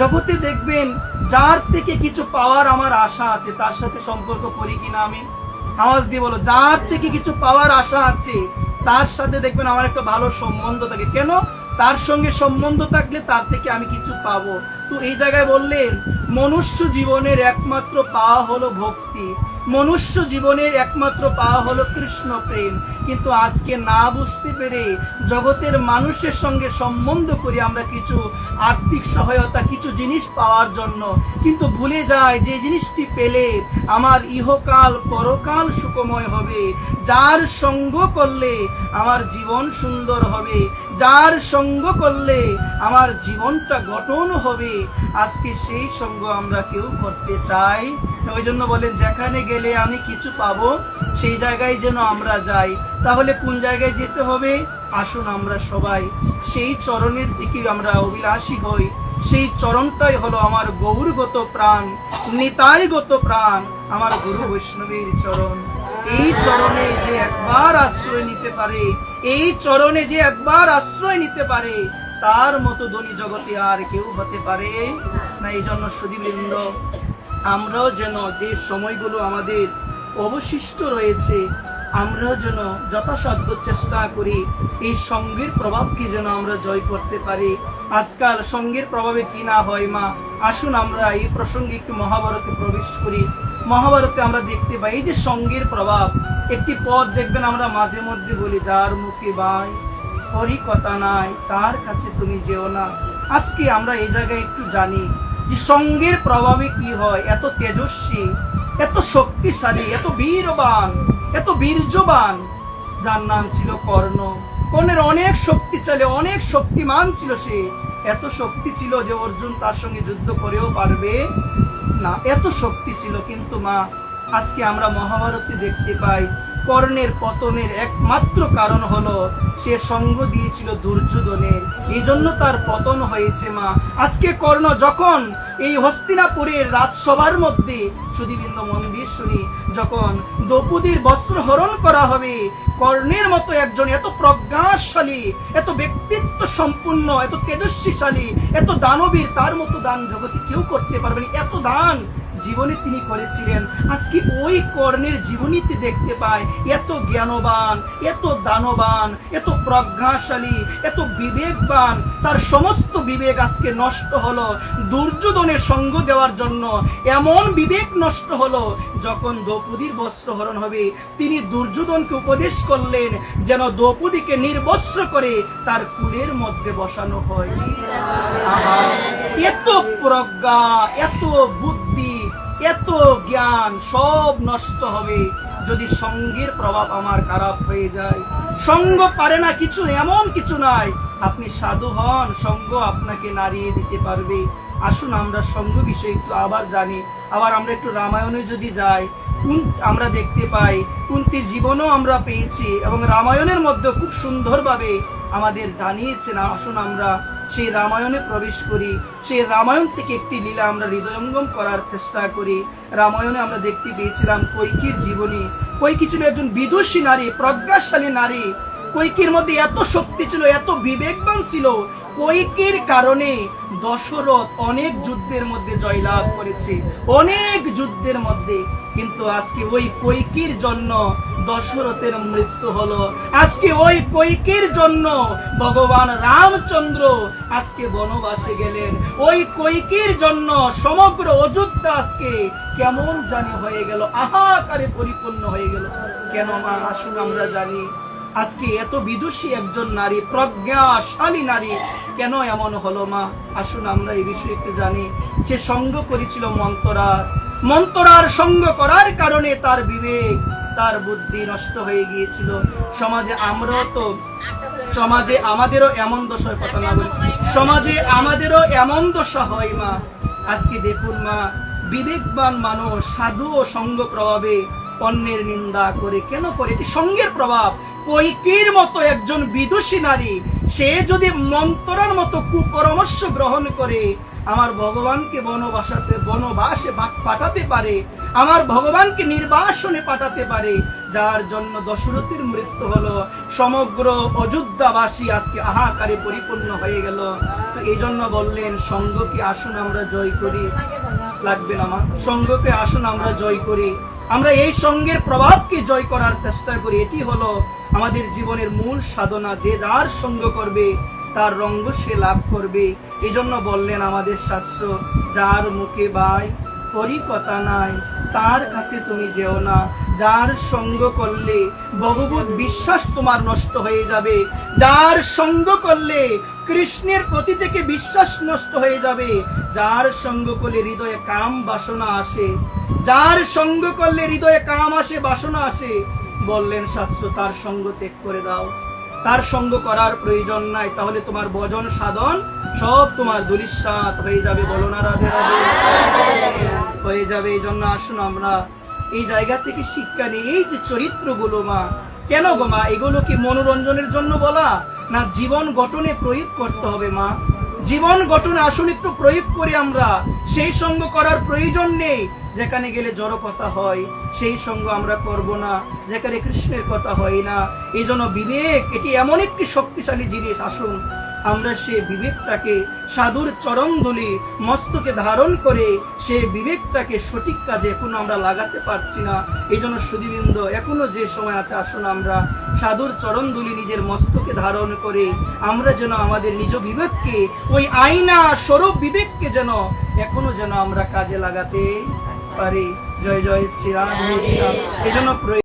জগতে দেখবেন যার থেকে কিছু পাওয়ার আমার আশা আছে তার সাথে সম্পর্ক করি কিনা আমি? আওয়াজ দিয়ে বলো, যার থেকে কিছু পাওয়ার আশা আছে তার সাথে দেখবেন আমার একটা ভালো সম্বন্ধ থাকে। কেন? তার সঙ্গে সম্বন্ধ থাকলে তার থেকে আমি কিছু পাবো। তো এই জায়গায় বললেন মনুষ্য জীবনের একমাত্র পাওয়া হলো ভক্তি, মনুষ্য জীবনের একমাত্র পাওয়া হলো কৃষ্ণ প্রেম। কিন্তু আজকে না বুঝতে পেরে জগতের মানুষের সঙ্গে সম্বন্ধ করি আমরা কিছু আর্থিক সহায়তা, কিছু জিনিস পাওয়ার জন্য, কিন্তু ভুলে যায় যে জিনিসটি পেলে আমার ইহকাল পরকাল সুখময় হবে, যার সঙ্গ করলে আমার জীবন সুন্দর হবে, যার সঙ্গ করলে আমার জীবনটা গঠন হবে, আজকে সেই সঙ্গ আমরা কেউ করতে চাই। ওই জন্য বলেন যেখানে গেলে আমি কিছু পাবো সেই জায়গায় যেন আমরা যাই। তাহলে কোন জায়গায় যেতে হবে? আসুন আমরা সবাই সেই চরণের দিকে আমরা অভিলাষী হই। সেই চরণটাই হলো আমার গৌরগত প্রাণ, নিতাইগত প্রাণ, আমার গুরু বৈষ্ণবীর চরণ। এই চরণে যে একবার আশ্রয় নিতে পারে, এই চরণে যে একবার আশ্রয় নিতে পারে, তার মতো ধনী জগতে আর কেউ হতে পারে না। এই জন্য সুধীবৃন্দ, আমরাও যেন যে সময়গুলো আমাদের অবশিষ্ট রয়েছে, আমরাও যেন যথাসাধ্য চেষ্টা করি এই সঙ্গের প্রভাবকে যেন আমরা জয় করতে পারি। আজকাল সঙ্গের প্রভাবে কি না হয় মা, আসুন আমরা এই প্রসঙ্গে একটু মহাভারতে প্রবেশ করি। মহাভারতে আমরা দেখতে পাই এই যে সঙ্গের প্রভাব। একটি পদ দেখবেন আমরা মাঝে মধ্যে বলি, যার মুখে বাই হরি কথা নাই তার কাছে তুমি যেও না। আজকে আমরা এই জায়গায় একটু জানি যে সঙ্গের প্রভাবে কি হয়। এত তেজস্বী, এত শক্তিশালী, এত বীরবান, এত বীর্যবান, যার নাম ছিল কর্ণ। কর্ণের অনেক শক্তি ছিল, অনেক শক্তিমান ছিল সে। এত শক্তি ছিল যে অর্জুন তার সঙ্গে যুদ্ধ করেও পারবে না, এত শক্তি ছিল। কিন্তু মা, আজকে আমরা মহাভারতে দেখতে পাই কর্ণের পতনের একমাত্র কারণ হলো সে সঙ্গ দিয়েছিল দুর্যোধনের, এই জন্য তার পতন হয়েছে মা। আজকে কর্ণ যখন এই হস্তিনাপুরের রাজসভার মধ্যে, সুধীবৃন্দ মন দিয়ে শুনি, যখন দ্রৌপদীর বস্ত্র হরণ করা হবে, কর্ণের মতো একজন এত প্রজ্ঞাশালী, এত ব্যক্তিত্ব সম্পূর্ণ, এত তেজস্বীশালী, এত দানবীর, তার মতো দান জগতে কেউ করতে পারবে না। এত দান জীবনে তিনি করেছিলেন। আজকে ওই কর্ণের জীবনীতে দেখতে পাই এত জ্ঞানবান, এত দানবান, এত প্রজ্ঞাশালী, এত বিবেকবান, তার সমস্ত বিবেক আজকে নষ্ট হলো দুর্যোধনের সঙ্গ দেওয়ার জন্য। এমন বিবেক নষ্ট হলো, যখন দ্রৌপদীর বস্ত্র হরণ হবে তিনি দুর্যোধনকে উপদেশ করলেন যেন দ্রৌপদীকে নির্বস্ত্র করে তার কুলের মধ্যে বসানো হয়। এত প্রজ্ঞা, এত বুদ্ধি, এত জ্ঞান সব নষ্ট হবে যদি সঙ্গের প্রভাব আমার খারাপ হয়ে যায়। সঙ্গ পারে না কিছু, এমন কিছু নাই। আপনি সাধু হন, সঙ্গ আপনাকে নাড়িয়ে দিতে পারবে। আসুন আমরা সঙ্গ বিষয়ে একটু আবার জানি। আবার আমরা একটু রামায়ণে যদি যাই, আমরা দেখতে পাই কুন্তির জীবনও আমরা পেয়েছি, এবং রামায়ণের মধ্যে খুব সুন্দরভাবে আমাদের জানিয়েছেন। আসুন আমরা সেই রামায়ণে প্রবেশ করি, সেই রামায়ণ থেকে একটি লীলা আমরা হৃদয়ঙ্গম করার চেষ্টা করি। রামায়ণে আমরা দেখতে পেয়েছিলাম কৈকির জীবনী। কৈকি ছিল একজন বিদুষী নারী, প্রজ্ঞাশালী নারী। কৈকির মধ্যে এত শক্তি ছিল, এত বিবেকবান ছিল। কৈকির কারণে দশরথ অনেক যুদ্ধের মধ্যে জয়লাভ করেছে, অনেক যুদ্ধের মধ্যে। কিন্তু আজকে ওই কৈকির জন্য দশরথের মৃত্যু হলো। আজকে ওই কৈকির জন্য ভগবান রামচন্দ্র আজকে বনবাসে গেলেন। ওই কৈকির জন্য সমগ্র অযোধ্যা আজকে কেমন জানি হয়ে গেল, আহাকারে পরিপূর্ণ হয়ে গেল। কেন মা? আসুন আমরা জানি আজকে এত বিদুষী একজন নারী, প্রজ্ঞাশালী নারী, কেন এমন হলো মা? আসুন আমরা এই বিষয়ে একটু জানি। সে সঙ্গ করেছিল মন্থরার। মন্থরার সঙ্গ করার কারণে তার বিবেক, তার বুদ্ধি নষ্ট হয়ে গিয়েছিল। সমাজে আমরাও তো, সমাজে আমাদেরও এমন দশার কথা না বলি, সমাজে আমাদেরও এমন দশা হয় মা। আজকে দেখুন মা, বিবেকবান মানুষ সাধু ও সঙ্গ প্রভাবে অন্যের নিন্দা করে। কেন করে? এটি সঙ্গের প্রভাব। কৈকির মতো একজন বিদুষী নারী, সে যদি মন্থরার মতো কুপরামর্শ গ্রহণ করে আমার ভগবানকে বনবাসে পাঠাতে পারে, আমার ভগবানকে নির্বাসনে পাঠাতে পারে, যার জন্য দশরথের মৃত্যু হলো, সমগ্র অযোধ্যাবাসী আজকে হাহাকারে পরিপূর্ণ হয়ে গেল। তো এই জন্য বললেন সঙ্গকে আসুন আমরা জয় করি। লাগবে না মা? সঙ্গকে আসুন আমরা জয় করি, আমরা এই সঙ্গের প্রভাবকে জয় করার চেষ্টা করি। এটি হলো আমাদের জীবনের মূল সাধনা। যে যার সঙ্গ করবে তার রঙ্গ সে লাভ করবে। এই জন্য বললেন আমাদের শাস্ত্র, যার মুখে বাই হরি কথা নাই তার কাছে তুমি যেও না। যার সঙ্গ করলে ভগবত বিশ্বাস তোমার নষ্ট হয়ে যাবে, যার সঙ্গ করলে কৃষ্ণের প্রতি থেকে বিশ্বাস নষ্ট হয়ে যাবে, যার সঙ্গ করলে হৃদয়ে কাম বাসনা আসে, যার সঙ্গ করলে হৃদয়ে কাম আসে বাসনা আসে, বললেন শাস্ত্র তার সঙ্গ ত্যাগ করে দাও, তার সঙ্গ করার প্রয়োজন নাই। তাহলে তোমার ভজন সাধন সব তোমার ধূলিসাৎ হয়ে যাবে। বলো না রাধে রাধে, হয়ে যাবে। এই জন্য আসুন আমরা এই জায়গা থেকে শিক্ষা নিই। এই যে চরিত্রগুলো মা, কেন গো মা এগুলো কি মনোরঞ্জনের জন্য বলা, না জীবন গঠনে প্রয়োগ করতে হবে মা? জীবন গঠনে আসুন একটু প্রয়োগ করি আমরা। সেই সঙ্গ করার প্রয়োজন নেই যেখানে গেলে জড় কথা হয়, সেই সঙ্গ আমরা করব না যেখানে কৃষ্ণের কথা হয় না। এই জন্য বিবেক এটি এমন একটি শক্তিশালী জিনিস। আসুন আমরা সে বিবেকটাকে সাধুর চরণ ধুলি মস্তকে ধারণ করে সে বিবেকটাকে সঠিক কাজে এখনো আমরা লাগাতে পারছি না। এই জন্য সুধীবৃন্দ এখনো যে সময় আছে, আসুন আমরা সাধুর চরণ ধুলি নিজের মস্তকে ধারণ করে আমরা যেন আমাদের নিজ বিবেককে, ওই আয়না স্বরূপ বিবেককে যেন এখনো যেন আমরা কাজে লাগাতে পারি। জয় জয় শ্রীরাম। এই জন্য